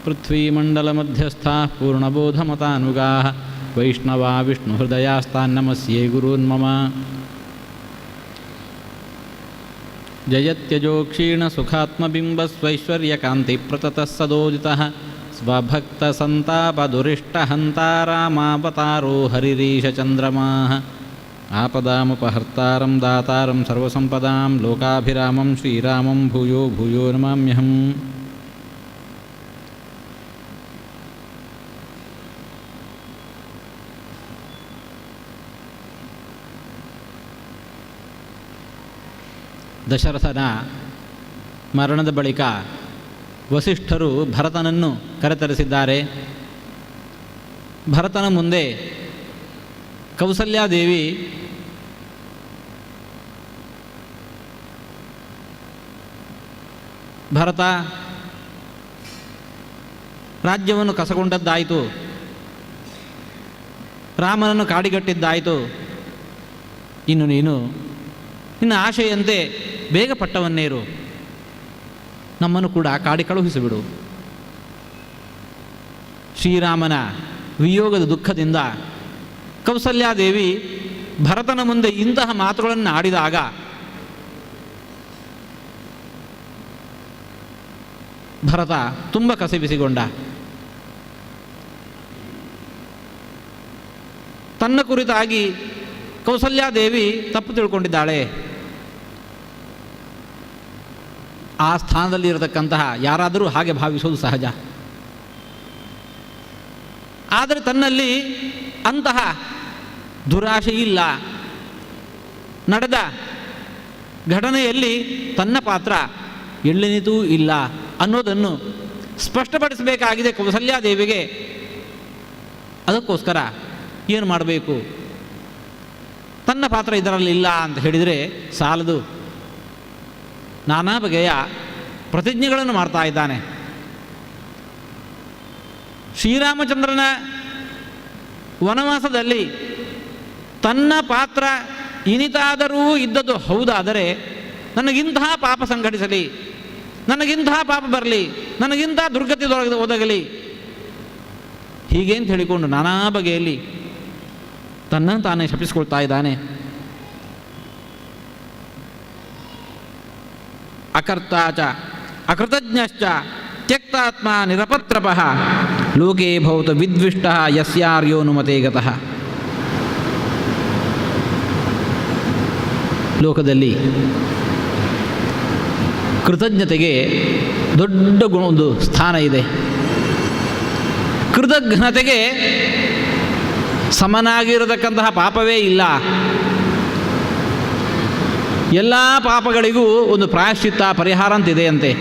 ಪೃಥ್ವೀಮಂಡಲಮಧ್ಯಸ್ಥಾಃ ಪೂರ್ಣಬೋಧಮತಾನುಗಾಃ ವೈಷ್ಣವಾ ವಿಷ್ಣುಹೃದಯಾಸ್ತಾನ್ನಮಸ್ಯೇ ಗುರೂನ್ಮಮ. ಜಯತ್ಯಜೋ ಕ್ಷೀಣಸುಖಾತ್ಮಬಿಂಬಸ್ವೈಶ್ವರ್ಯಕಾಂತಿಪ್ರತತಃ ಸದೋದಿತಃ ಸ್ವಭಕ್ತಸಂತಾಪದುರಿಷ್ಟಹಂತಾ ರಾಮಾವತಾರೋ ಹರಿರೀಶಚಂದ್ರಮಾಃ. ಆಪದಾಮುಪಹರ್ತಾರಂ ದಾತಾರಂ ಸರ್ವಸಂಪದಾಂ ಲೋಕಾಭಿರಾಮಂ ಶ್ರೀರಾಮಂ ಭೂಯೋ ಭೂಯೋ ನಮಾಮ್ಯಹಂ. ದಶರಥನ ಮರಣದ ಬಳಿಕ ವಸಿಷ್ಠರು ಭರತನನ್ನು ಕರೆತರಿಸಿದ್ದಾರೆ. ಭರತನ ಮುಂದೆ ಕೌಸಲ್ಯಾದೇವಿ ಭರತ ರಾಜ್ಯವನ್ನು ಕಸಗೊಂಡದ್ದಾಯಿತು, ರಾಮನನ್ನು ಕಾಡಿಗಟ್ಟಿದ್ದಾಯಿತು, ಇನ್ನು ನೀನು ನಿನ್ನ ಆಶೆಯಂತೆ ಬೇಗ ಪಟ್ಟವನ್ನೇರು, ನಮ್ಮನ್ನು ಕೂಡ ಕಾಡಿ ಕಳುಹಿಸಿಬಿಡು. ಶ್ರೀರಾಮನ ವಿಯೋಗದ ದುಃಖದಿಂದ ಕೌಸಲ್ಯಾದೇವಿ ಭರತನ ಮುಂದೆ ಇಂತಹ ಮಾತುಗಳನ್ನು ಆಡಿದಾಗ ಭರತ ತುಂಬ ಕಸಿಬಿಸಿಗೊಂಡ. ತನ್ನ ಕುರಿತಾಗಿ ಕೌಸಲ್ಯಾದೇವಿ ತಪ್ಪು ತಿಳ್ಕೊಂಡಿದ್ದಾಳೆ. ಆ ಸ್ಥಾನದಲ್ಲಿರತಕ್ಕಂತಹ ಯಾರಾದರೂ ಹಾಗೆ ಭಾವಿಸೋದು ಸಹಜ. ಆದರೆ ತನ್ನಲ್ಲಿ ಅಂತಹ ದುರಾಶೆ ಇಲ್ಲ. ನಡೆದ ಘಟನೆಯಲ್ಲಿ ತನ್ನ ಪಾತ್ರ ಎಳ್ಳೆನಿತೂ ಇಲ್ಲ ಅನ್ನೋದನ್ನು ಸ್ಪಷ್ಟಪಡಿಸಬೇಕಾಗಿದೆ ಕೌಸಲ್ಯಾದೇವಿಗೆ. ಅದಕ್ಕೋಸ್ಕರ ಏನು ಮಾಡಬೇಕು? ತನ್ನ ಪಾತ್ರ ಇದರಲ್ಲಿಲ್ಲ ಅಂತ ಹೇಳಿದರೆ ಸಾಲದು. ನಾನಾ ಬಗೆಯ ಪ್ರತಿಜ್ಞೆಗಳನ್ನು ಮಾಡ್ತಾ ಇದ್ದಾನೆ. ಶ್ರೀರಾಮಚಂದ್ರನ ವನವಾಸದಲ್ಲಿ ತನ್ನ ಪಾತ್ರ ಇನಿತಾದರೂ ಇದ್ದದ್ದು ಹೌದಾದರೆ ನನಗಿಂತಹ ಪಾಪ ಸಂಘಟಿಸಲಿ, ನನಗಿಂತಹ ಪಾಪ ಬರಲಿ, ನನಗಿಂತಹ ದುರ್ಗತಿ ಒದಗಲಿ, ಹೀಗೆ ಅಂತ ಹೇಳಿಕೊಂಡು ನಾನಾ ಬಗೆಯಲ್ಲಿ ತನ್ನನ್ನು ತಾನೇ ಶಪಿಸಿಕೊಳ್ತಾ ಇದ್ದಾನೆ. ಅಕರ್ತಾಚ ಅಕೃತಜ್ಞಶ್ಚ ತ್ಯಕ್ತಾತ್ಮ ನಿರಪತ್ರಪಃ ಲೋಕೆ ಭವತು ವಿದ್ವಿಷ್ಟಃ ಯಸ್ಯಾರ್ಯೋನುಮತೆ ಗತಃ. ಲೋಕದಲ್ಲಿ ಕೃತಜ್ಞತೆಗೆ ದೊಡ್ಡ ಒಂದು ಸ್ಥಾನ ಇದೆ. ಕೃತಜ್ಞತೆಗೆ ಸಮನಾಗಿರತಕ್ಕಂತಹ ಪಾಪವೇ ಇಲ್ಲ. ಎಲ್ಲ ಪಾಪಗಳಿಗೂ ಒಂದು ಪ್ರಾಯಶ್ಚಿತ್ತ ಪರಿಹಾರ ಅಂತಿದೆಯಂತೆ.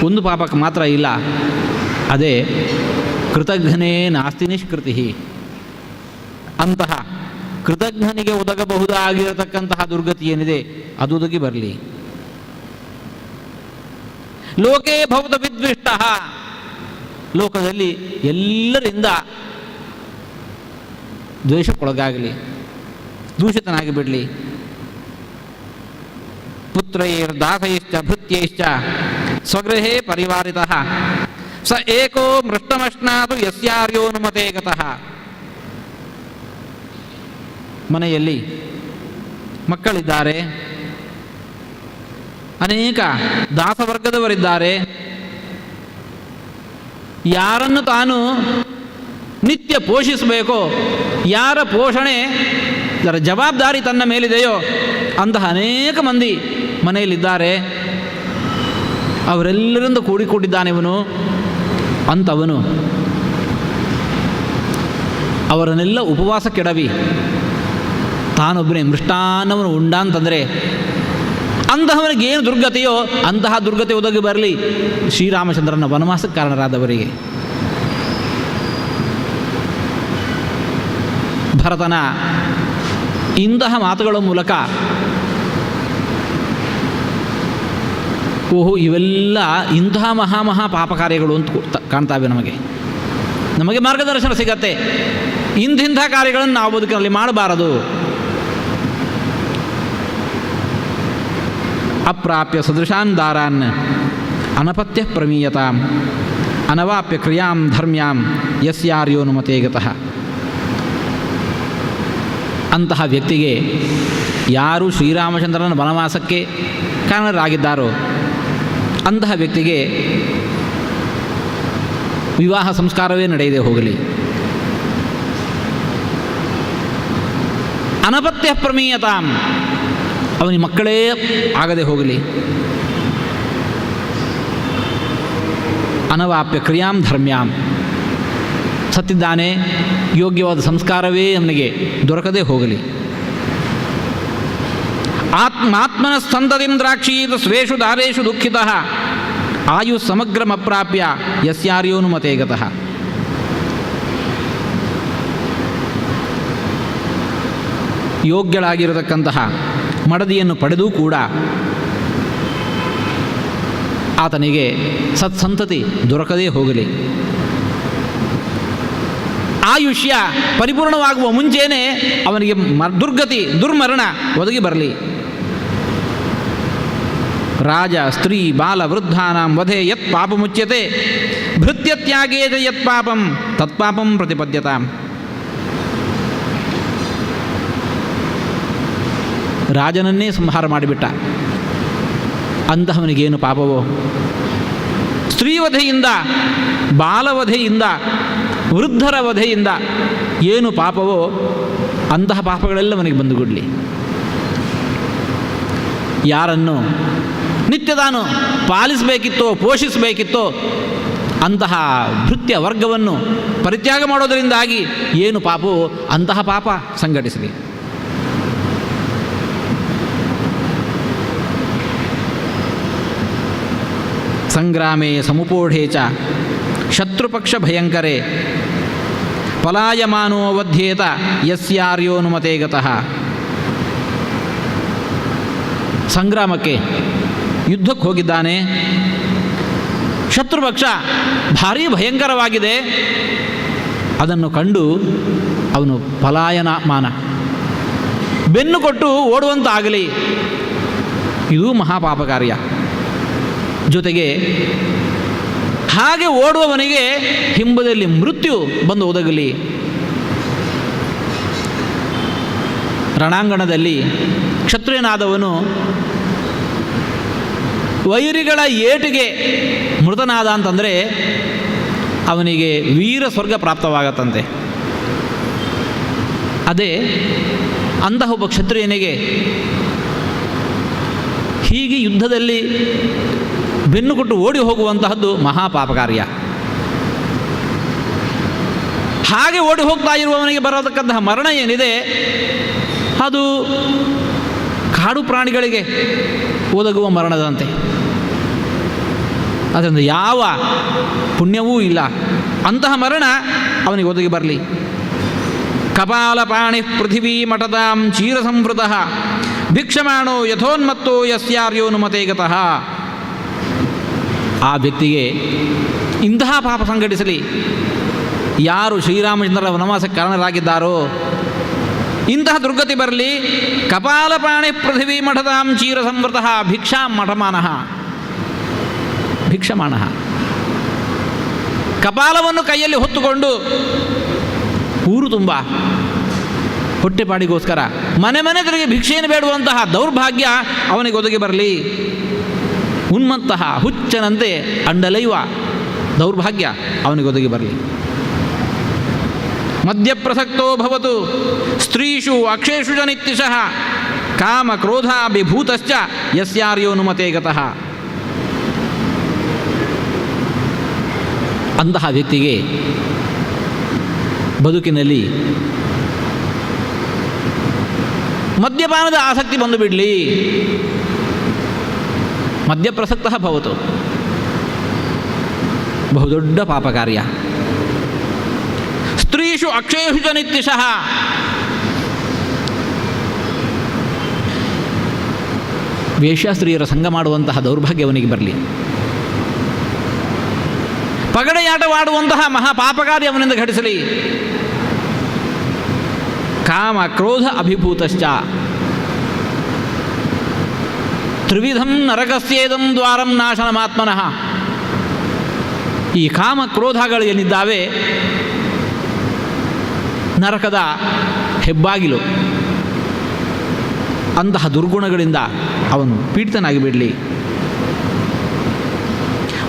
ಒಂದು ಪಾಪಕ್ಕೆ ಮಾತ್ರ ಇಲ್ಲ, ಅದೇ ಕೃತಜ್ಞನೇ ನಾಸ್ತಿ ನಿಷ್ಕೃತಿ. ಅಂತಹ ಕೃತಜ್ಞನಿಗೆ ಒದಗಬಹುದಾಗಿರತಕ್ಕಂತಹ ದುರ್ಗತಿ ಏನಿದೆ ಅದು ಒದಗಿ ಬರಲಿ. ಲೋಕೇ ಭವತ ವಿದ್ವಿಷ್ಟ, ಲೋಕದಲ್ಲಿ ಎಲ್ಲರಿಂದ ದ್ವೇಷಕ್ಕೊಳಗಾಗಲಿ, ದೂಷಿತನಾಗಿ ಬಿಡಲಿ. ಪುತ್ರೈರ್ದಾಸೈಶ್ಚ ಭೃತ್ಯೈಶ್ಚ ಸ್ವಗೃಹೇ ಪರಿವಾರಿತಃ ಸ ಏಕೋ ಮೃಷ್ಟಮಶ್ನಾತು ಯಸ್ಯಾರ್ಯೋನುಮತೆ ಗತಃ. ಮನೆಯಲ್ಲಿ ಮಕ್ಕಳಿದ್ದಾರೆ, ಅನೇಕ ದಾಸವರ್ಗದವರಿದ್ದಾರೆ. ಯಾರನ್ನು ತಾನು ನಿತ್ಯ ಪೋಷಿಸಬೇಕೋ, ಯಾರ ಪೋಷಣೆ ಅದರ ಜವಾಬ್ದಾರಿ ತನ್ನ ಮೇಲಿದೆಯೋ ಅಂತಹ ಅನೇಕ ಮಂದಿ ಮನೆಯಲ್ಲಿದ್ದಾರೆ. ಅವರೆಲ್ಲರಿಂದ ಕೂಡಿಕೊಂಡಿದ್ದಾನೆ ಇವನು. ಅಂಥವನು ಅವರನ್ನೆಲ್ಲ ಉಪವಾಸ ಕೆಡವಿ ತಾನೊಬ್ಬನೇ ಮೃಷ್ಟಾನ್ನವನ್ನು ಉಂಡ ಅಂತಂದರೆ ಅಂತಹವನಿಗೆ ಏನು ದುರ್ಗತಿಯೋ ಅಂತಹ ದುರ್ಗತಿ ಒದಗಿ ಬರಲಿ ಶ್ರೀರಾಮಚಂದ್ರನ ವನವಾಸಕ್ಕೆ ಕಾರಣರಾದವರಿಗೆ. ಭರತನ ಇಂತಹ ಮಾತುಗಳ ಮೂಲಕ ಓಹೋ ಇವೆಲ್ಲ ಇಂತಹ ಮಹಾ ಪಾಪ ಕಾರ್ಯಗಳು ಅಂತ ಕಾಣ್ತಾವೆ. ನಮಗೆ ಮಾರ್ಗದರ್ಶನ ಸಿಗತ್ತೆ. ಇಂಥ ಕಾರ್ಯಗಳನ್ನು ನಾವು ಬದುಕಿನಲ್ಲಿ ಮಾಡಬಾರದು. ಅಪ್ರಾಪ್ಯ ಸದೃಶಾನ್ ದಾರಾನ್ ಅನಪತ್ಯ ಪ್ರಮೀಯತಾಂ ಅನವಾಪ್ಯ ಕ್ರಿಯಾಂ ಧರ್ಮ್ಯಾಂ ಯಸ್ಯಾರ್ಯೋನುಮತೇ ಗತಃ. ಅಂತಹ ವ್ಯಕ್ತಿಗೆ ಯಾರು ಶ್ರೀರಾಮಚಂದ್ರನ ವನವಾಸಕ್ಕೆ ಕಾರಣರಾಗಿದ್ದಾರೋ ಅಂತಹ ವ್ಯಕ್ತಿಗೆ ವಿವಾಹ ಸಂಸ್ಕಾರವೇ ನಡೆಯದೆ ಹೋಗಲಿ. ಅನಪತ್ಯ ಪ್ರಮೀಯತಾಂ, ಅವನಿಗೆ ಮಕ್ಕಳೇ ಆಗದೆ ಹೋಗಲಿ. ಅನವಾಪ್ಯ ಕ್ರಿಯಾಂ ಧರ್ಮ್ಯಾಂ, ಸತ್ತಿದ್ದಾನೆ, ಯೋಗ್ಯವಾದ ಸಂಸ್ಕಾರವೇ ಅವನಿಗೆ ದೊರಕದೇ ಹೋಗಲಿ. ಆತ್ಮಾತ್ಮನ ಸಂತತಿಂದ್ರಾಕ್ಷೀತ ಸ್ವೇಷು ದಾರೇಷು ದುಃಖಿತಃ ಆಯು ಸಮಗ್ರಮಪ್ರಾಪ್ಯ ಯಸ್ಯಾರ್ಯೋನುಮತೇ ಗತಃ. ಯೋಗ್ಯಳಾಗಿರತಕ್ಕಂತಹ ಮಡದಿಯನ್ನು ಪಡೆದೂ ಕೂಡ ಆತನಿಗೆ ಸತ್ಸಂತತಿ ದೊರಕದೇ ಹೋಗಲಿ. ಆಯುಷ್ಯ ಪರಿಪೂರ್ಣವಾಗುವ ಮುಂಚೆಯೇ ಅವನಿಗೆ ದುರ್ಮರಣ ಒದಗಿ ಬರಲಿ. ರಾಜ ಸ್ತ್ರೀ ಬಾಲ ವೃದ್ಧಾನಾಂ ವಧೆ ಯತ್ ಪಾಪಮುಚ್ಯತೆ ಭೃತ್ಯತ್ಯಾಗೇ ಚ ಯತ್ ಪಾಪಂ ತತ್ಪಾಪಂ ಪ್ರತಿಪದ್ಯತಾಂ. ರಾಜನನ್ನೇ ಸಂಹಾರ ಮಾಡಿಬಿಟ್ಟ, ಅಂತಹವನಿಗೇನು ಪಾಪವೋ? ಸ್ತ್ರೀವಧೆಯಿಂದ, ಬಾಲವಧೆಯಿಂದ, ವೃದ್ಧರ ವಧೆಯಿಂದ ಏನು ಪಾಪವೋ ಅಂತಹ ಪಾಪಗಳೆಲ್ಲ ಅವನಿಗೆ ಬಂದುಬಿಡಲಿ. ಯಾರನ್ನು ನಿತ್ಯ ತಾನು ಪಾಲಿಸಬೇಕಿತ್ತೋ ಪೋಷಿಸಬೇಕಿತ್ತೋ ಅಂತಹ ಭೃತ್ಯ ವರ್ಗವನ್ನು ಪರಿತ್ಯಾಗ ಮಾಡೋದರಿಂದಾಗಿ ಏನು ಪಾಪವೋ ಅಂತಹ ಪಾಪ ಸಂಘಟಿಸಲಿ. ಸಂಗ್ರಾಮೇ ಸಮುಪೋಢೇ ಚ ಶತ್ರುಪಕ್ಷ ಭಯಂಕರೇ ಪಲಾಯಮಾನೋ ವಧ್ಯೇತ ಯಸ್ಯಾರ್ಯೋನುಮತೇ ಗತಃ. ಸಂಗ್ರಾಮಕ್ಕೆ, ಯುದ್ಧಕ್ಕೆ ಹೋಗಿದ್ದಾನೆ, ಶತ್ರುಪಕ್ಷ ಭಾರೀ ಭಯಂಕರವಾಗಿದೆ, ಅದನ್ನು ಕಂಡು ಅವನು ಪಲಾಯನಮಾನ, ಬೆನ್ನು ಕೊಟ್ಟು ಓಡುವಂತಾಗಲಿ, ಇದು ಮಹಾಪಾಪ ಕಾರ್ಯ. ಜೊತೆಗೆ ಹಾಗೆ ಓಡುವವನಿಗೆ ಹಿಂಬದಲ್ಲಿ ಮೃತ್ಯು ಬಂದು ಒದಗಲಿ. ರಣಾಂಗಣದಲ್ಲಿ ಕ್ಷತ್ರಿಯನಾದವನು ವೈರಿಗಳ ಏಟಿಗೆ ಮೃತನಾದ ಅಂತಂದರೆ ಅವನಿಗೆ ವೀರ ಸ್ವರ್ಗ ಪ್ರಾಪ್ತವಾಗತ್ತಂತೆ. ಅದೇ ಅಂತಹ ಒಬ್ಬ ಕ್ಷತ್ರಿಯನಿಗೆ ಹೀಗೆ ಯುದ್ಧದಲ್ಲಿ ಬೆನ್ನು ಕೊಟ್ಟು ಓಡಿ ಹೋಗುವಂತಹದ್ದು ಮಹಾಪಾಪ ಕಾರ್ಯ. ಹಾಗೆ ಓಡಿ ಹೋಗ್ತಾ ಇರುವವನಿಗೆ ಬರತಕ್ಕಂತಹ ಮರಣ ಏನಿದೆ ಅದು ಕಾಡು ಪ್ರಾಣಿಗಳಿಗೆ ಒದಗುವ ಮರಣದಂತೆ. ಅದರಿಂದ ಯಾವ ಪುಣ್ಯವೂ ಇಲ್ಲ. ಅಂತಹ ಮರಣ ಅವನಿಗೆ ಒದಗಿ ಬರಲಿ. ಕಪಾಲಪಾಣಿ ಪೃಥಿವೀ ಮಠದಾಂ ಚೀರಸಂವೃತಃ ಭಿಕ್ಷಮಾಣೋ ಯಥೋನ್ಮತ್ತೋ ಯಸ್ಯಾರ್ಯೋನುಮತೇ ಗತಃ. ಆ ವ್ಯಕ್ತಿಗೆ ಇಂತಹ ಪಾಪ ಸಂಘಟಿಸಲಿ. ಯಾರು ಶ್ರೀರಾಮಚಂದ್ರರ ವನವಾಸಕ್ಕೆ ಕಾರಣರಾಗಿದ್ದಾರೋ ಇಂತಹ ದುರ್ಗತಿ ಬರಲಿ. ಕಪಾಲಪಾಣಿ ಪೃಥಿವೀ ಮಠದಾಂ ಚೀರಸಂವೃತಃ ಭಿಕ್ಷಾಂ ಮಠಮಾನಃ. ಭಿಕ್ಷಮಾಣಃ, ಕಪಾಲವನ್ನು ಕೈಯಲ್ಲಿ ಹೊತ್ತುಕೊಂಡು ಊರು ತುಂಬ ಹೊಟ್ಟೆಪಾಡಿಗೋಸ್ಕರ ಮನೆ ಮನೆ ತಿರುಗಿ ಭಿಕ್ಷೆಯನ್ನು ಬೇಡುವಂತಹ ದೌರ್ಭಾಗ್ಯ ಅವನಿಗೆ ಒದಗಿ ಬರಲಿ. ಉನ್ಮತ್ತಃ, ಹುಚ್ಚನಂತೆ ಅಂಡಲೈವ ದೌರ್ಭಾಗ್ಯ ಅವನಿಗೆ ಒದಗಿ ಬರಲಿ. ಮದ್ಯಪ್ರಸಕ್ತೋ ಭವತು ಸ್ತ್ರೀಷು ಅಕ್ಷೇಷು ಚ ನಿತ್ಯಶಃ ಕಾಮ ಕ್ರೋಧಾಭಿಭೂತಶ್ಚ ಯಸ್ಯಾರ್ಯೋನುಮತೇ ಗತಃ. ಅಂತಹ ವ್ಯಕ್ತಿಗೆ ಬದುಕಿನಲ್ಲಿ ಮದ್ಯಪಾನದ ಆಸಕ್ತಿ ಬಂದು ಬಿಡಲಿ. ಮದ್ಯಪ್ರಸಕ್ತಃ ಭವತು, ಬಹುದೊಡ್ಡ ಪಾಪ ಕಾರ್ಯ. ಸ್ತ್ರೀಷು ಅಕ್ಷೇಷು ಚ ನಿತ್ಯಶಃ, ವೇಶ್ಯಾಸ್ತ್ರೀಯರ ಸಂಗ ಮಾಡುವಂತಹ ದೌರ್ಭಾಗ್ಯವನಿಗೆ ಬರಲಿ. ಪಗಡೆಯಾಟವಾಡುವಂತಹ ಮಹಾಪಾಪಕಾರ್ಯ ಅವನಿಂದ ಘಟಿಸಲಿ. ಕಾಮ ಕ್ರೋಧ ಅಭಿಭೂತಶ್ಚ ತ್ರಿವಿಧಂ ನರಕಸ್ಯೇದಂ ದ್ವಾರಂ ನಾಶನಮಾತ್ಮನಃ. ಈ ಕಾಮ ಕ್ರೋಧಗಳು ಏನಿದ್ದಾವೆ ನರಕದ ಹೆಬ್ಬಾಗಿಲು. ಅಂತಹ ದುರ್ಗುಣಗಳಿಂದ ಅವನು ಪೀಡಿತನಾಗಿ ಬಿಡಲಿ.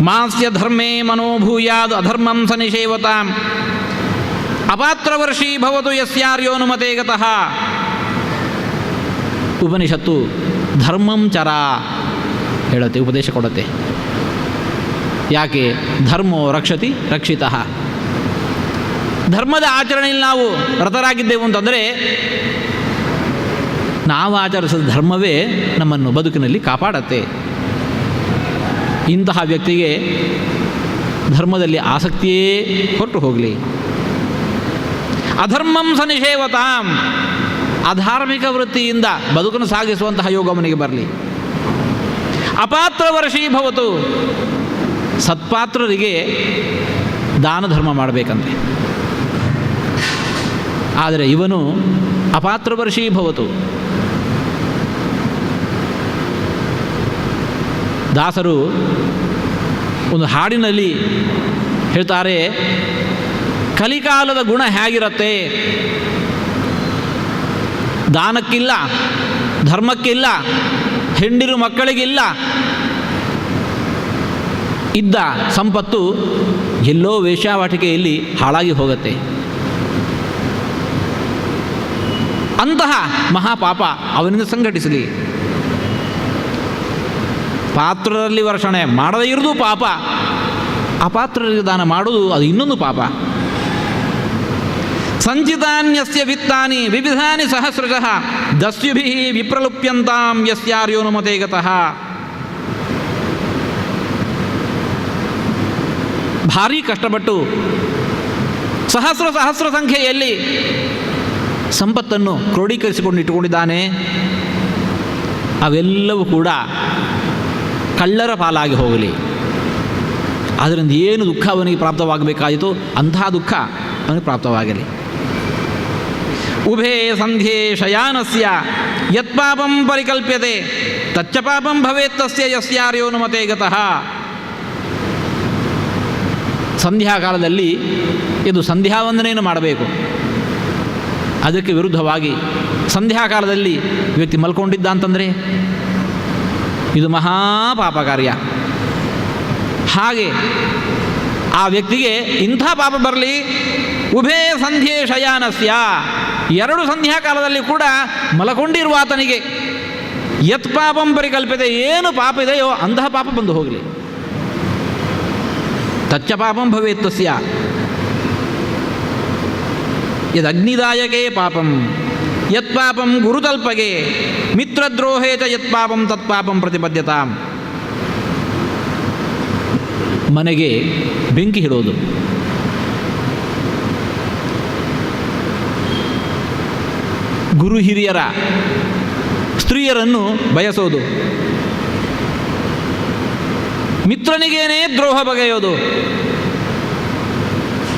ಮಾಸ್ಯ ಧರ್ಮೇ ಮನೋಭೂಯಾದ್ ಅಧರ್ಮಂ ಸನಿಷೇವತಾಂ ಅಪಾತ್ರವರ್ಷೀ ಭವತು ಯಸ್ಯಾರ್ಯೋನುಮತೆ ಗತಃ. ಉಪನಿಷತ್ತು ಧರ್ಮಂ ಚರ ಹೇಳುತ್ತೆ, ಉಪದೇಶ ಕೊಡುತ್ತೆ. ಯಾಕೆ? ಧರ್ಮೋ ರಕ್ಷತಿ ರಕ್ಷಿತಃ. ಧರ್ಮದ ಆಚರಣೆಯಲ್ಲಿ ನಾವು ರತರಾಗಿದ್ದೆವು ಅಂತಂದರೆ ನಾವು ಆಚರಿಸಿದ ಧರ್ಮವೇ ನಮ್ಮನ್ನು ಬದುಕಿನಲ್ಲಿ ಕಾಪಾಡತ್ತೆ. ಇಂತಹ ವ್ಯಕ್ತಿಗೆ ಧರ್ಮದಲ್ಲಿ ಆಸಕ್ತಿಯೇ ಹೊರಟು ಹೋಗಲಿ. ಅಧರ್ಮಂ ಸನಿಷೇವತಾಂ, ಅಧಾರ್ಮಿಕ ವೃತ್ತಿಯಿಂದ ಬದುಕನ್ನು ಸಾಗಿಸುವಂತಹ ಯೋಗ ಅವನಿಗೆ ಬರಲಿ. ಅಪಾತ್ರವರ್ಷೀ ಭವತು, ಸತ್ಪಾತ್ರರಿಗೆ ದಾನ ಧರ್ಮ ಮಾಡಬೇಕಂತೆ. ಆದರೆ ಇವನು ಅಪಾತ್ರವರ್ಷೀ ಭವತು. ದಾಸರು ಒಂದು ಹಾಡಿನಲ್ಲಿ ಹೇಳ್ತಾರೆ, ಕಲಿಕಾಲದ ಗುಣ ಹೇಗಿರುತ್ತೆ, ದಾನಕ್ಕಿಲ್ಲ, ಧರ್ಮಕ್ಕಿಲ್ಲ, ಹೆಂಡಿರು ಮಕ್ಕಳಿಗಿಲ್ಲ, ಇದ್ದ ಸಂಪತ್ತು ಎಲ್ಲೋ ವೇಶ್ಯಾವಾಟಿಕೆಯಲ್ಲಿ ಹಾಳಾಗಿ ಹೋಗುತ್ತೆ. ಅಂತಹ ಮಹಾಪಾಪ ಅವನಿಂದ ಸಂಘಟಿಸಲಿ. ಪಾತ್ರರಲ್ಲಿ ವರ್ಷಣೆ ಮಾಡದೇ ಇರೋದು ಪಾಪ, ಅಪಾತ್ರರಿಗೆ ದಾನ ಮಾಡೋದು ಅದು ಇನ್ನೊಂದು ಪಾಪ. ಸಂಚಿತಾನ್ಯಸ್ಯ ವಿತ್ತಾನಿ ವಿವಿಧಾನಿ ಸಹಸ್ರಶಃ ದಸ್ಯುಭಿಃ ವಿಪ್ರಲುಪ್ಯಂತಾಂ ಯಸ್ಯಾರ್ಯೋನುಮತೆ ಗತಃ. ಭಾರೀ ಕಷ್ಟಪಟ್ಟು ಸಹಸ್ರ ಸಂಖ್ಯೆಯಲ್ಲಿ ಸಂಪತ್ತನ್ನು ಕ್ರೋಢೀಕರಿಸಿಕೊಂಡು ಇಟ್ಟುಕೊಂಡಿದ್ದಾನೆ. ಅವೆಲ್ಲವೂ ಕೂಡ ಕಳ್ಳರ ಪಾಲಾಗಿ ಹೋಗಲಿ. ಅದರಿಂದ ಏನು ದುಃಖ ಅವನಿಗೆ ಪ್ರಾಪ್ತವಾಗಬೇಕಾಯಿತು ಅಂತಹ ದುಃಖ ಅವನಿಗೆ ಪ್ರಾಪ್ತವಾಗಲಿ. ಉಭೇ ಸಂಧ್ಯೆ ಶಯಾನಸ್ಯ ಯತ್ಪಾಪಂ ಪರಿಕಲ್ಪ್ಯತೆ ತಚ್ಚ ಪಾಪಂ ಭವೇತ್ ತಸ್ಯ ಯಸ್ಯಾರ್ಯೋನುಮತೆ ಗತಃ. ಸಂಧ್ಯಾಕಾಲದಲ್ಲಿ ಇದು ಸಂಧ್ಯಾವಂದನೆಯನ್ನು ಮಾಡಬೇಕು. ಅದಕ್ಕೆ ವಿರುದ್ಧವಾಗಿ ಸಂಧ್ಯಾಕಾಲದಲ್ಲಿ ವ್ಯಕ್ತಿ ಮಲ್ಕೊಂಡಿದ್ದ ಅಂತಂದರೆ ಇದು ಮಹಾಪಾಪ ಕಾರ್ಯ. ಹಾಗೆ ಆ ವ್ಯಕ್ತಿಗೆ ಇಂಥ ಪಾಪ ಬರಲಿ. ಉಭೇ ಸಂಧ್ಯೆ ಶಯಾನಸ್ಯ, ಎರಡು ಸಂಧ್ಯಾಕಾಲದಲ್ಲಿ ಕೂಡ ಮಲಕೊಂಡಿರುವ ಆತನಿಗೆ ಯತ್ ಪಾಪಂ ಪರಿಕಲ್ಪತೆ, ಏನು ಪಾಪ ಇದೆಯೋ ಅಂತಹ ಪಾಪ ಬಂದು ಹೋಗಲಿ. ತಚ್ಚ ಪಾಪಂ ಭವೇತ್ ತಸ್ಯ ಯದಗ್ನಿದಾಯಕೇ ಪಾಪಂ ಯತ್ ಪಾಪಂ ಗುರುತಲ್ಪಗೆ ಮಿತ್ರದ್ರೋಹೇ ಚ ಯತ್ ಪಾಪಂ ತತ್ ಪಾಪಂ ಪ್ರತಿಪದ್ಯತಾಂ. ಮನೆಗೆ ಬೆಂಕಿ ಇಡೋದು, ಗುರು ಹಿರಿಯರ ಸ್ತ್ರೀಯರನ್ನು ಬಯಸೋದು, ಮಿತ್ರನಿಗೇನೇ ದ್ರೋಹ ಬಗೆಯೋದು,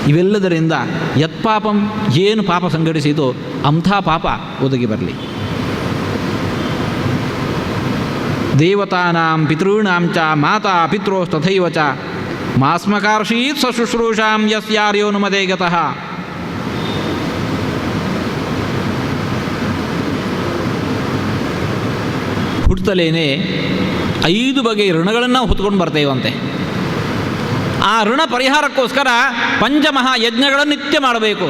ಇವೆಲ್ಲದರಿಂದ ಯತ್ಪಾಪಂ ಏನು ಪಾಪ ಸಂಘಟಿಸಿತೋ ಅಂಥ ಪಾಪ ಒದಗಿ ಬರಲಿ. ದೇವತಾನಾಂ ಪಿತॄಣಾಂ ಚ ಮಾತಾ ಪಿತ್ರೋಸ್ತಥೈವ ಚ ಮಾಸ್ಮಕಾರ್ಷೀತ್ ಸಶುಶ್ರೂಷಾಂ ಯಸ್ಯಾರ್ಯೋನುಮತೆ ಗತಃ. ಹುಟ್ಟುತ್ತಲೇನೆ 5 ಬಗೆಯ ಋಣಗಳನ್ನು ಹೊತ್ಕೊಂಡು ಬರ್ತೇವಂತೆ. ಆ ಋಣ ಪರಿಹಾರಕ್ಕೋಸ್ಕರ ಪಂಚಮಹಾ ಯಜ್ಞಗಳನ್ನು ನಿತ್ಯ ಮಾಡಬೇಕು.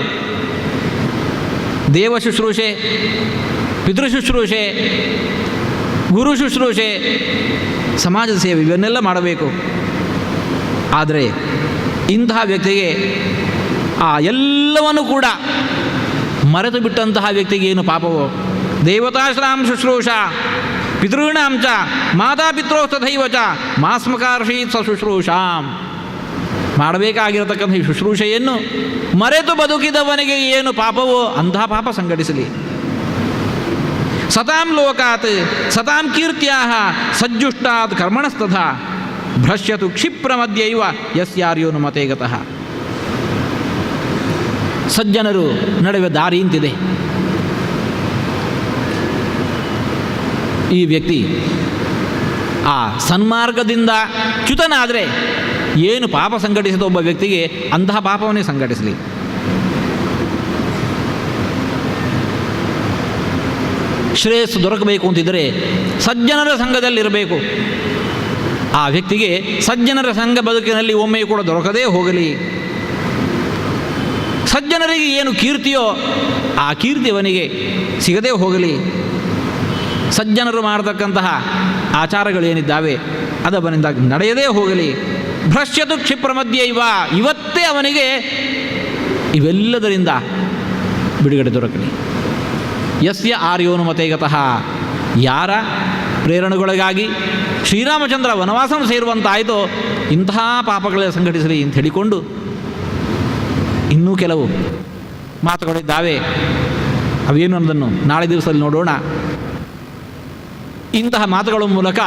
ದೇವ ಶುಶ್ರೂಷೆ, ಪಿತೃಶುಶ್ರೂಷೆ, ಗುರು ಶುಶ್ರೂಷೆ, ಸಮಾಜ ಸೇವೆ ಇವನ್ನೆಲ್ಲ ಮಾಡಬೇಕು. ಆದರೆ ಇಂತಹ ವ್ಯಕ್ತಿಗೆ ಆ ಎಲ್ಲವನ್ನು ಕೂಡ ಮರೆತು ಬಿಟ್ಟಂತಹ ವ್ಯಕ್ತಿಗೆ ಏನು ಪಾಪವೋ, ದೇವತಾಶ್ರಾಂ ಶುಶ್ರೂಷಾ ಪಿತॄಣಾಂ ಚ ಮಾತಾಪಿತ್ರೋಸ್ತಥೈವ ಚ ಮಾಸ್ಮಕಾರ್ಷೀತ್ ಸಶುಶ್ರೂಷಾಂ. ಮಾಡಬೇಕಾಗಿರತಕ್ಕಂಥ ಈ ಶುಶ್ರೂಷೆಯನ್ನು ಮರೆತು ಬದುಕಿದವನಿಗೆ ಏನು ಪಾಪವೋ ಅಂತಹ ಪಾಪ ಸಂಘಟಿಸಲಿ. ಸತಾಂ ಲೋಕಾತ್ ಸತಾಂ ಕೀರ್ತ್ಯಾಹ ಸಜ್ಜುಷ್ಟಾತ್ ಕರ್ಮಣಸ್ತಥಾ ಭ್ರಶ್ಯತು ಕ್ಷಿಪ್ರಮದ್ಯೈವ ಯಸ್ಯಾರ್ಯೋನುಮತೆ ಗತಃ. ಸಜ್ಜನರು ನಡುವೆ ದಾರಿ ಇಂತಿದೆ. ಈ ವ್ಯಕ್ತಿ ಆ ಸನ್ಮಾರ್ಗದಿಂದ ಚ್ಯುತನಾದರೆ ಏನು ಪಾಪ ಸಂಘಟಿಸಿದ ಒಬ್ಬ ವ್ಯಕ್ತಿಗೆ ಅಂತಹ ಪಾಪವನ್ನೇ ಸಂಘಟಿಸಲಿ. ಶ್ರೇಯಸ್ಸು ದೊರಕಬೇಕು ಅಂತಿದ್ದರೆ ಸಜ್ಜನರ ಸಂಘದಲ್ಲಿರಬೇಕು. ಆ ವ್ಯಕ್ತಿಗೆ ಸಜ್ಜನರ ಸಂಘ ಬದುಕಿನಲ್ಲಿ ಒಮ್ಮೆಯೂ ಕೂಡ ದೊರಕದೇ ಹೋಗಲಿ. ಸಜ್ಜನರಿಗೆ ಏನು ಕೀರ್ತಿಯೋ ಆ ಕೀರ್ತಿ ಅವನಿಗೆ ಸಿಗದೇ ಹೋಗಲಿ. ಸಜ್ಜನರು ಮಾಡತಕ್ಕಂತಹ ಆಚಾರಗಳೇನಿದ್ದಾವೆ ಅದು ಅವನಿಂದ ನಡೆಯದೇ ಹೋಗಲಿ. ಭ್ರಶ್ಯತು ಕ್ಷಿಪ್ರ ಮಧ್ಯೆ ಇವತ್ತೇ ಅವನಿಗೆ ಇವೆಲ್ಲದರಿಂದ ಬಿಡುಗಡೆ ದೊರಕಲಿ. ಯಸ್ಯ ಆರ್ಯೋನುಮತೆಗತಃ, ಯಾರ ಪ್ರೇರಣೆಗೊಳಗಾಗಿ ಶ್ರೀರಾಮಚಂದ್ರ ವನವಾಸನ ಸೇರುವಂತಾಯಿತೋ ಇಂತಹ ಪಾಪಗಳ ಸಂಘಟಿಸಲಿ ಅಂತ ಹೇಳಿಕೊಂಡು ಇನ್ನೂ ಕೆಲವು ಮಾತುಗಳಿದ್ದಾವೆ. ಅವೇನು ಅನ್ನೋದನ್ನು ನಾಳೆ ದಿವಸದಲ್ಲಿ ನೋಡೋಣ. ಇಂತಹ ಮಾತುಗಳ ಮೂಲಕ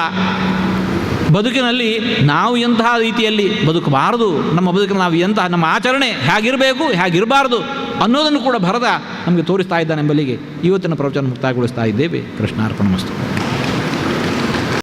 ಬದುಕಿನಲ್ಲಿ ನಾವು ಎಂತಹ ರೀತಿಯಲ್ಲಿ ಬದುಕಬಾರದು, ನಮ್ಮ ಬದುಕಿನ ನಾವು ನಮ್ಮ ಆಚರಣೆ ಹೇಗಿರಬೇಕು ಹೇಗಿರಬಾರ್ದು ಅನ್ನೋದನ್ನು ಕೂಡ ಭರದ ನಮಗೆ ತೋರಿಸ್ತಾ ಇದ್ದಾನೆಂಬಲ್ಲಿಗೆ ಇವತ್ತಿನ ಪ್ರವಚನ ಮುಕ್ತಾಯಗೊಳಿಸ್ತಾ ಇದ್ದೇವೆ. ಕೃಷ್ಣಾರ್ಪಣಮಸ್ತು.